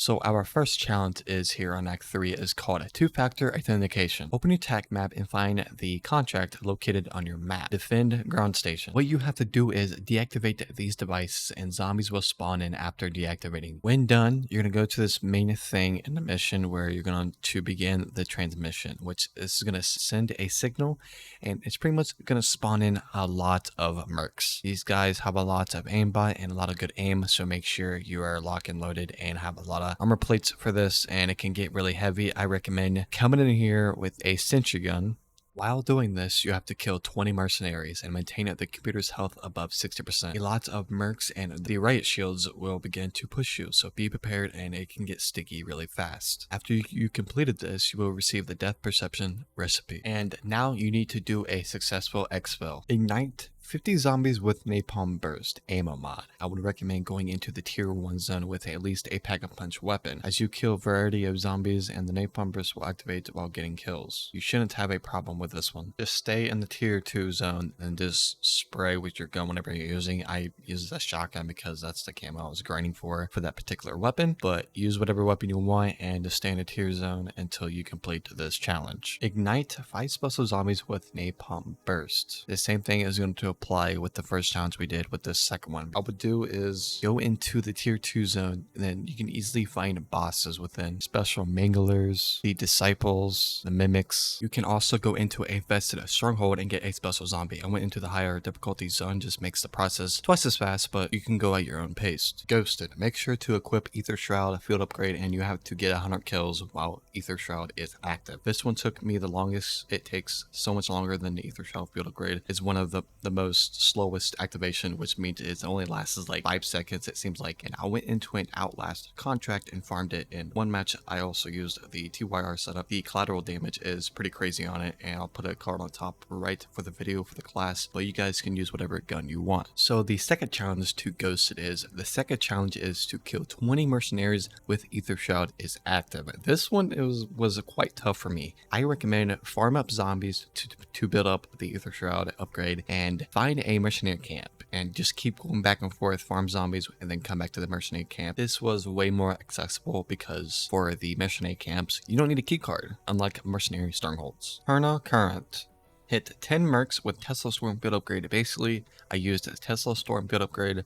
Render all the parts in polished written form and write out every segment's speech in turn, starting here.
So our first challenge is here on Act 3 is called a two-factor authentication. Open your tag map and find the contract located on your map. Defend ground station. What you have to do is deactivate these devices and zombies will spawn in after deactivating. When done, you're going to go to this main thing in the mission where you're going to begin the transmission, which is going to send a signal and it's pretty much going to spawn in a lot of mercs. These guys have a lot of aimbot and a lot of good aim, so make sure you are locked and loaded and have a lot of armor plates for this, and it can get really heavy. I recommend coming in here with a sentry gun. While doing this, you have to kill 20 mercenaries and maintain the computer's health above 60%. A lot of mercs and the riot shields will begin to push you, so be prepared and it can get sticky really fast. After you completed this, you will receive the death perception recipe. And now you need to do a successful exfil. Ignite 50 zombies with Napalm Burst ammo mod. I would recommend going into the tier 1 zone with at least a pack-a-punch weapon, as you kill a variety of zombies and the Napalm Burst will activate while getting kills. You shouldn't have a problem with this one. Just stay in the tier 2 zone and just spray with your gun whenever you're using. I use a shotgun because that's the camo I was grinding for that particular weapon, but use whatever weapon you want and just stay in the tier zone until you complete this challenge. Ignite 5 special zombies with Napalm Burst. The same thing is going to apply with the first challenge we did with this second one. What I would do is go into the tier 2 zone, and then you can easily find bosses within. Special manglers, the disciples, the mimics. You can also go into a vested stronghold and get a special zombie. I went into the higher difficulty zone, just makes the process twice as fast, but you can go at your own pace. Ghosted. Make sure to equip Ether Shroud, field upgrade, and you have to get 100 kills while Ether Shroud is active. This one took me the longest. It takes so much longer than the Ether Shroud field upgrade. It's one of the most slowest activation, which means it only lasts like 5 seconds, it seems like. And I went into an Outlast contract and farmed it in one match. I also used the TYR setup. The collateral damage is pretty crazy on it, and I'll put a card on top right for the video for the class, but you guys can use whatever gun you want. So the second challenge to Ghosted is, the second challenge is to kill 20 mercenaries with Ether Shroud is active. This one was quite tough for me. I recommend farm up zombies to build up the Ether Shroud upgrade and find a mercenary camp and just keep going back and forth, farm zombies, and then come back to the mercenary camp. This was way more accessible because for the mercenary camps, you don't need a key card, unlike mercenary strongholds. Herna Current. Hit 10 mercs with Tesla Storm build upgrade. Basically, I used a Tesla Storm build upgrade.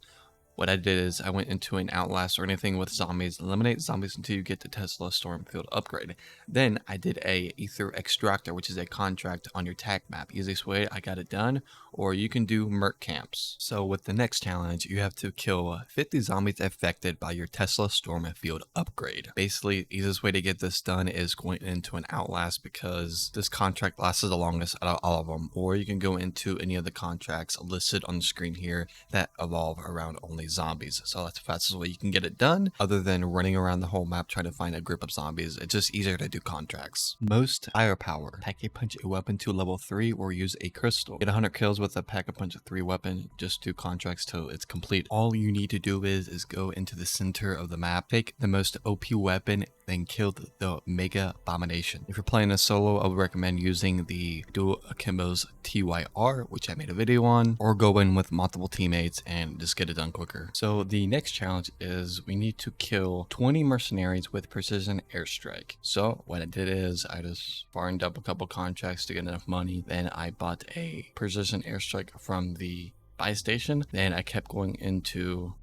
What I did is I went into an Outlast or anything with zombies, eliminate zombies until you get the Tesla Storm field upgrade. Then I did a Ether Extractor, which is a contract on your tag map. Easiest way, I got it done. Or you can do merc camps. So with the next challenge, you have to kill 50 zombies affected by your Tesla Storm field upgrade. Basically, the easiest way to get this done is going into an Outlast because this contract lasts the longest out of all of them. Or you can go into any of the contracts listed on the screen here that evolve around only zombies. So that's the fastest way you can get it done, other than running around the whole map trying to find a group of zombies. It's just easier to do contracts. Most firepower. Pack-a-punch a weapon to level 3 or use a crystal. Get 100 kills with a Pack-a-punch 3 weapon. Just do contracts till it's complete. All you need to do is go into the center of the map, take the most OP weapon, then kill the Mega Abomination. If you're playing a solo, I would recommend using the Dual Akimbos TYR, which I made a video on, or go in with multiple teammates and just get it done quicker. So the next challenge is we need to kill 20 mercenaries with precision airstrike. So what I did is I just farmed up a couple contracts to get enough money. Then I bought a precision airstrike from the buy station. Then I kept going into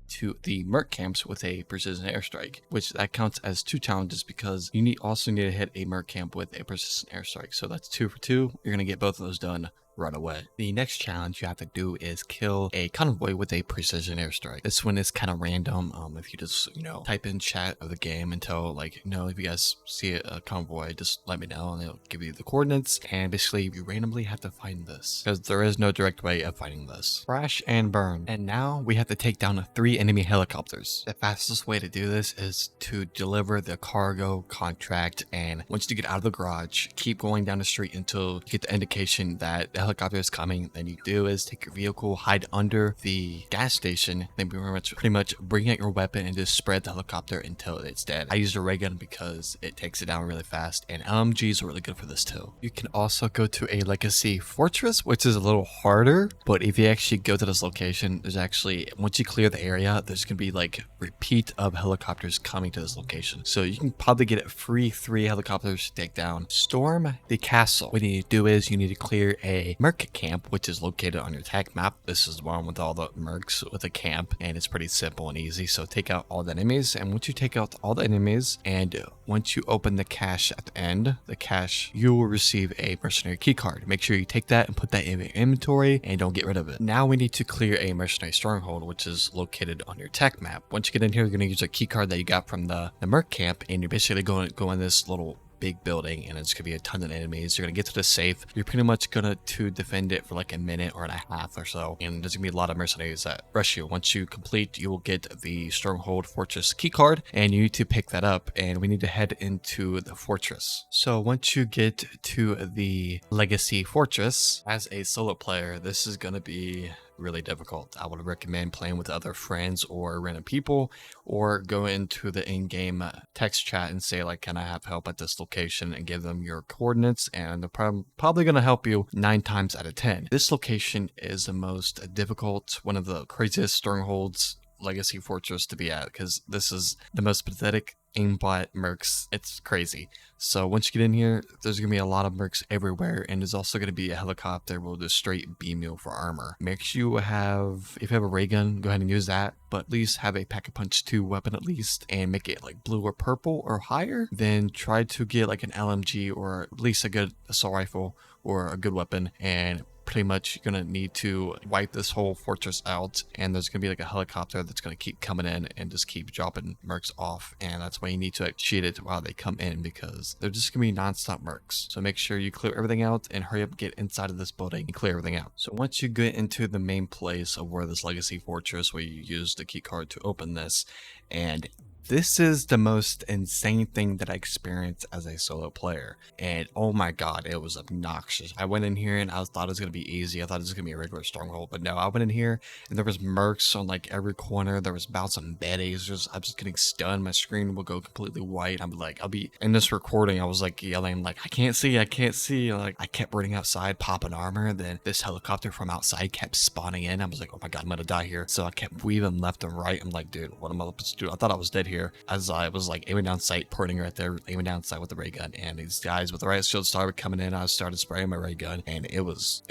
the merc camps with a precision airstrike, which that counts as 2 challenges because you also need to hit a merc camp with a precision airstrike. So that's 2 for 2. You're gonna get both of those done right away. The next challenge you have to do is kill a convoy with a precision airstrike. This one is kind of random. If you just, type in chat of the game and tell, if you guys see a convoy, just let me know and it'll give you the coordinates. And basically, you randomly have to find this because there is no direct way of finding this. Crash and burn. And now we have to take down 3 enemy helicopters. The fastest way to do this is to deliver the cargo contract. And once you get out of the garage, keep going down the street until you get the indication that the helicopter is coming, then you do is take your vehicle, hide under the gas station, then pretty much bring out your weapon and just spread the helicopter until it's dead. I used a ray gun because it takes it down really fast, and LMGs are really good for this too. You can also go to a legacy fortress, which is a little harder, but if you actually go to this location, there's actually, once you clear the area, there's gonna be like repeat of helicopters coming to this location. So you can probably get it free 3 helicopters to take down. Storm the castle. What you need to do is you need to clear a merc camp, which is located on your attack map. This is the one with all the mercs with a camp, and it's pretty simple and easy. So take out all the enemies, and once you take out all the enemies, and once you open the cache at the end, the cache, you will receive a mercenary key card. Make sure you take that and put that in your inventory and don't get rid of it. Now we need to clear a mercenary stronghold, which is located on your tech map. Once you get in here, you're going to use a key card that you got from the merc camp, and you're basically going to go in this little big building, and it's gonna be a ton of enemies. You're gonna get to the safe. You're pretty much gonna defend it for like a minute or and a half or so, and there's gonna be a lot of mercenaries that rush you. Once you complete, you will get the stronghold fortress key card, and you need to pick that up, and we need to head into the fortress. So once you get to the legacy fortress, as a solo player, this is gonna be really difficult. I would recommend playing with other friends or random people, or go into the in-game text chat and say like, can I have help at this location, and give them your coordinates, and they're probably going to help you 9 times out of 10. This location is the most difficult, one of the craziest strongholds legacy fortress to be at, because this is the most pathetic aimbot mercs. It's crazy. So once you get in here, there's gonna be a lot of mercs everywhere, and there's also gonna be a helicopter will just straight beam you for armor. Make sure you have, if you have a ray gun, go ahead and use that, but at least have a pack-a-punch 2 weapon at least, and make it like blue or purple or higher. Then try to get like an LMG, or at least a good assault rifle or a good weapon, and pretty much you're gonna need to wipe this whole fortress out, and there's gonna be like a helicopter that's gonna keep coming in and just keep dropping mercs off, and that's why you need to like, shoot it while they come in, because they're just gonna be non-stop mercs. So make sure you clear everything out and hurry up, get inside of this building and clear everything out. So once you get into the main place of where this legacy fortress, where you use the key card to open this, and this is the most insane thing that I experienced as a solo player, and oh my god, it was obnoxious. I went in here and I thought it was going to be easy. I thought it was going to be a regular stronghold, but no, I went in here and there was mercs on like every corner. There was bouts on betties. I was just getting stunned. My screen will go completely white. I'll be in this recording, I was like yelling like, I can't see. Like I kept running outside, popping armor, and then this helicopter from outside kept spawning in. I was like, oh my god, I'm gonna die here. So I kept weaving left and right. I'm like, dude, what am I supposed to do? I thought I was dead here, as I was like aiming down sight, pointing right there, aiming down sight with the ray gun, and these guys with the riot shield started coming in. I started spraying my ray gun, and it was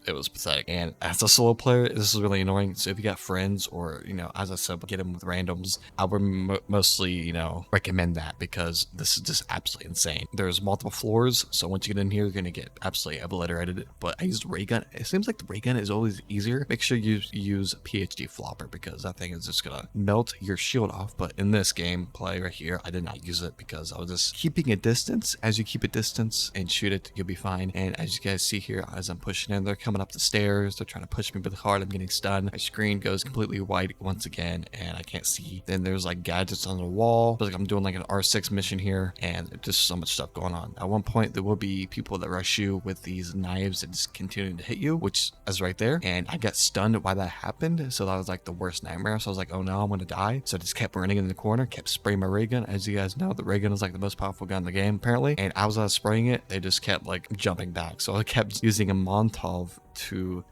pathetic. And as a solo player, this is really annoying. So if you got friends, or as I said, get them with randoms, I would mostly recommend that, because this is just absolutely insane. There's multiple floors, so once you get in here, you're gonna get absolutely obliterated. But I used ray gun. It seems like the ray gun is always easier. Make sure you use PhD flopper, because that thing is just gonna melt your shield off. But in this game play right here, I did not use it, because I was just keeping a distance. As you keep a distance and shoot it, you'll be fine. And as you guys see here, as I'm pushing in, they're coming up the stairs. They're trying to push me with the card. I'm getting stunned. My screen goes completely white once again, and I can't see. Then there's like gadgets on the wall. Like I'm doing like an R6 mission here, and just so much stuff going on. At one point, there will be people that rush you with these knives and just continuing to hit you, which is right there. And I got stunned while that happened, so that was like the worst nightmare. So I was like, oh no, I'm gonna die. So I just kept running in the corner, kept spraying my ray gun. As you guys know, the ray gun is like the most powerful gun in the game apparently, and as I was spraying it, they just kept like jumping back. So I kept using a Molotov to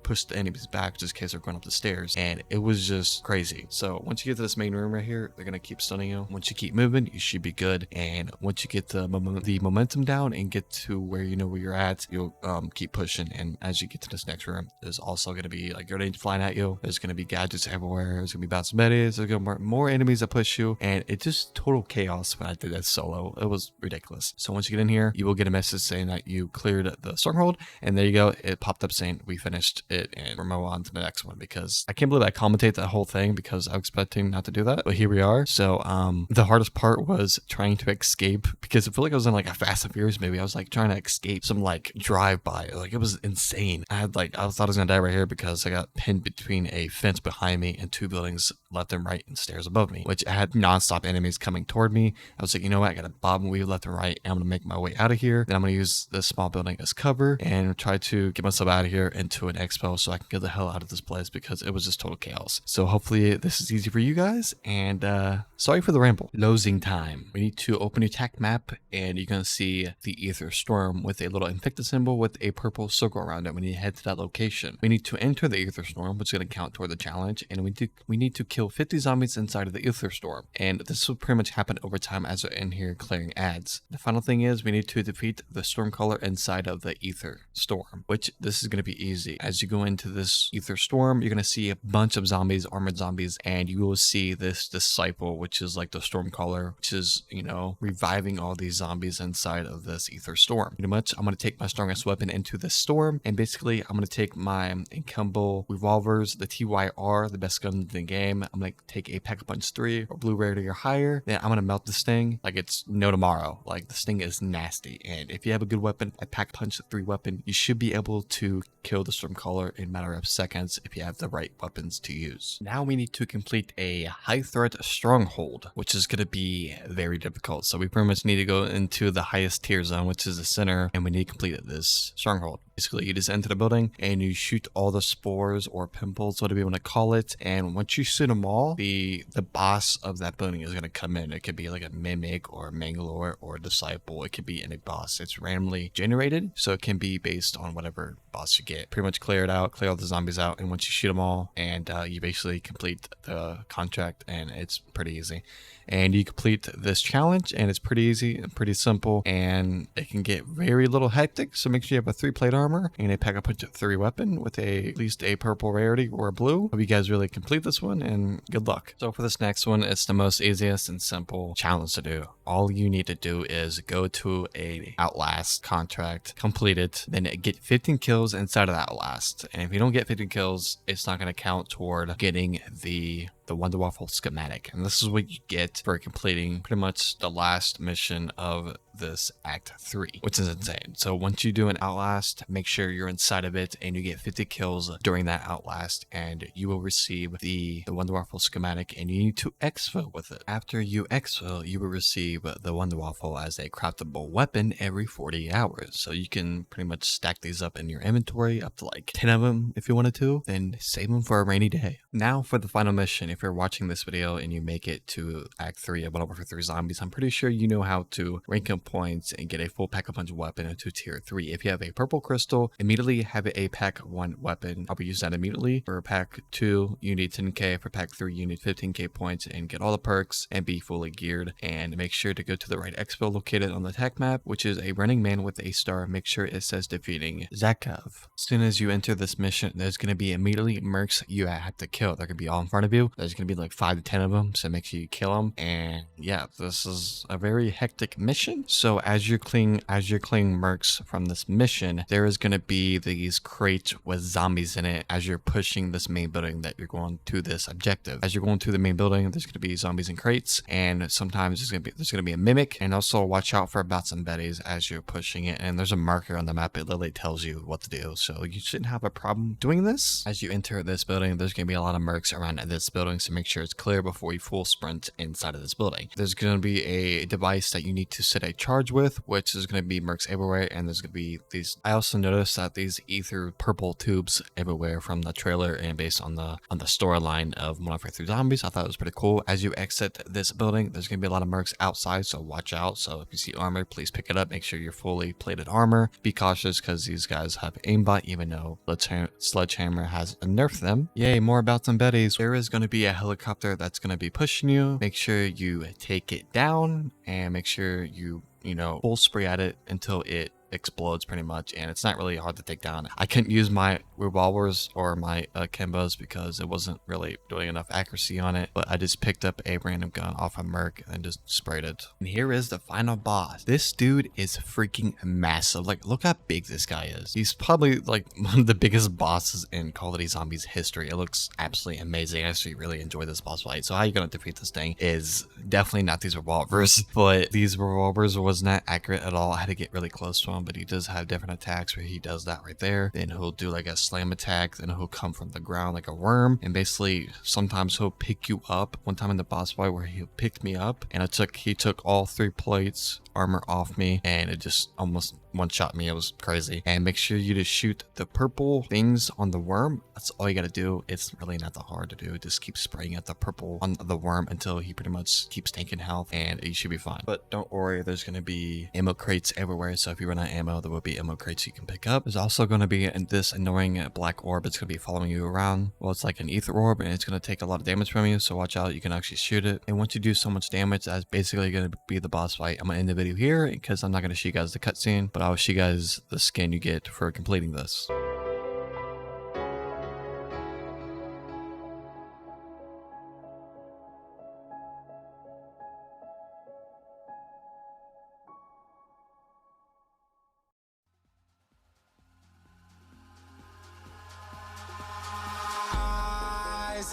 push the enemies back just in case they're going up the stairs, and it was just crazy. So once you get to this main room right here, they're gonna keep stunning you. Once you keep moving, you should be good, and once you get the momentum down and get to where where you're at, you'll keep pushing. And as you get to this next room, there's also gonna be like grenades flying at you. There's gonna be gadgets everywhere. There's gonna be bouncing betties. There's gonna be more enemies that push you, and it's just total chaos when I did that solo. It was ridiculous. So once you get in here, you will get a message saying that you cleared the stronghold, and there you go. It popped up saying we finished it, and we're moving on to the next one, because I can't believe I commentate that whole thing, because I was expecting not to do that, but here we are. So the hardest part was trying to escape, because I feel like I was in like a Fast and Furious movie. I was like trying to escape some like drive-by. Like it was insane. I thought I was gonna die right here, because I got pinned between a fence behind me and 2 buildings left and right and stairs above me, which I had non-stop enemies coming toward me. I was like, you know what, I gotta bob and weave left and right, and I'm gonna make my way out of here. Then I'm gonna use this small building as cover and try to get myself out of here into an expo so I can get the hell out of this place because it was just total chaos. So hopefully this is easy for you guys, and sorry for the ramble. Losing time. We need to open your attack map, and you're going to see the Ether Storm with a little infected symbol with a purple circle around it. We need to head to that location. We need to enter the Ether Storm, which is going to count toward the challenge, and we need to kill 50 zombies inside of the Ether Storm. And this will pretty much happen over time as we're in here clearing ads. The final thing is we need to defeat the Stormcaller inside of the Ether Storm, which this is going to be easy. As you go into this Ether Storm, you're going to see a bunch of zombies, armored zombies, and you will see this disciple, which is like the Stormcaller, which is, you know, reviving all these zombies inside of this Ether Storm. Pretty much, I'm going to take my strongest weapon into this storm, and basically I'm going to take my Enkembo revolvers, the TYR, the best gun in the game. I'm going to take a Pack-a-Punch 3 or blue rarity or higher. Then I'm going to melt this thing like it's no tomorrow. Like, this thing is nasty, and if you have a good weapon, a Pack-a-Punch 3 weapon, you should be able to kill the Stormcaller in a matter of seconds if you have the right weapons to use. Now we need to complete a high threat stronghold, which is going to be very difficult. So we pretty much need to go into the highest tier zone, which is the center, and we need to complete this stronghold. Basically, you just enter the building and you shoot all the spores or pimples, whatever you want to call it. And once you shoot them all, the boss of that building is going to come in. It could be like a mimic or a Mangalore or a disciple. It could be any boss. It's randomly generated, so it can be based on whatever boss you get. Pretty much clear it out, clear all the zombies out, and once you shoot them all, and you basically complete the contract, and it's pretty easy. And you complete this challenge, and it's pretty easy and pretty simple, and it can get very little hectic. So make sure you have a 3-plate armor and a Pack-a-Punch 3 weapon with at least a purple rarity or a blue. Hope you guys really complete this one, and good luck. So for this next one, it's the most easiest and simple challenge to do. All you need to do is go to a Outlast contract, complete it, then get 15 kills inside of that Outlast. And if you don't get 15 kills, it's not going to count toward getting the Wonder Waffle schematic. And this is what you get for completing pretty much the last mission of this Act 3, which is insane. So once you do an Outlast, make sure you're inside of it and you get 50 kills during that Outlast, and you will receive the Wonder Waffle schematic, and you need to exfil with it. After you exfil, you will receive the Wonder Waffle as a craftable weapon every 40 hours. So you can pretty much stack these up in your inventory, up to like 10 of them if you wanted to, then save them for a rainy day. Now for the final mission. If you're watching this video and you make it to Act 3 of 1/3 Zombies, I'm pretty sure you know how to rank up points and get a full Pack-a-Punch weapon into tier 3. If you have a purple crystal, immediately have a Pack 1 weapon. I'll use that immediately. For Pack 2, you need 10k. For Pack 3, you need 15k points and get all the perks and be fully geared. And make sure to go to the right expo located on the attack map, which is a running man with a star. Make sure it says defeating Zakov. As soon as you enter this mission, there's going to be immediately mercs you have to kill. They're going to be all in front of you. There's going to be like 5 to 10 of them, so make sure you kill them. And yeah, this is a very hectic mission. So as you're cleaning mercs from this mission, there is going to be these crates with zombies in it as you're pushing this main building that you're going to this objective. As you're going to the main building, there's going to be zombies in crates, and sometimes there's going to be a mimic. And also watch out for bats and betties as you're pushing it. And there's a marker on the map. It literally tells you what to do, so you shouldn't have a problem doing this. As you enter this building, there's going to be a lot of mercs around this building, so make sure it's clear before you full sprint inside of this building. There's going to be a device that you need to set a charge with, which is going to be mercs everywhere, and there's going to be these. I also noticed that these ether purple tubes everywhere from the trailer and based on the storyline of 1/3 Zombies. I thought it was pretty cool. As you exit this building, there's going to be a lot of mercs outside, so watch out. So if you see armor, please pick it up. Make sure you're fully plated armor. Be cautious because these guys have aimbot, even though Sledgehammer has nerfed them. Yay, more about some betties. There is going to be a helicopter that's going to be pushing you. Make sure you take it down and make sure you full spray at it until it explodes pretty much, and it's not really hard to take down. I couldn't use my revolvers or my Kembos because it wasn't really doing enough accuracy on it, but I just picked up a random gun off a merc and just sprayed it. And here is the final boss. This dude is freaking massive. Like, look how big this guy is. He's probably like one of the biggest bosses in Call of Duty Zombies history. It looks absolutely amazing. I actually really enjoy this boss fight. So how you're gonna defeat this thing is definitely not these revolvers, but these revolvers was not accurate at all. I had to get really close to him. but he does have different attacks where he does that right there. Then he'll do like a slam attack, then he'll come from the ground like a worm, and basically sometimes he'll pick you up. One time in the boss fight where he picked me up, and he took all 3 plates armor off me, and it just almost one-shot me. It was crazy. And make sure you just shoot the purple things on the worm. That's all you gotta do. It's really not that hard to do. Just keep spraying at the purple on the worm until he pretty much keeps tanking health, and you should be fine. But don't worry, there's gonna be ammo crates everywhere, so if you run out of ammo, there will be ammo crates you can pick up. There's also gonna be this annoying black orb. It's gonna be following you around. Well, it's like an ether orb, and it's gonna take a lot of damage from you, so watch out. You can actually shoot it, and once you do so much damage, that's basically gonna be the boss fight. I'm gonna end the video here because I'm not gonna show you guys the cutscene, but I'll show you guys the skin you get for completing this.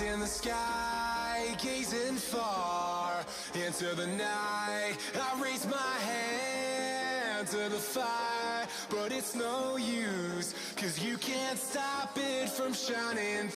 In the sky, gazing far into the night, I raise my hand to the fire, but it's no use, 'cause you can't stop it from shining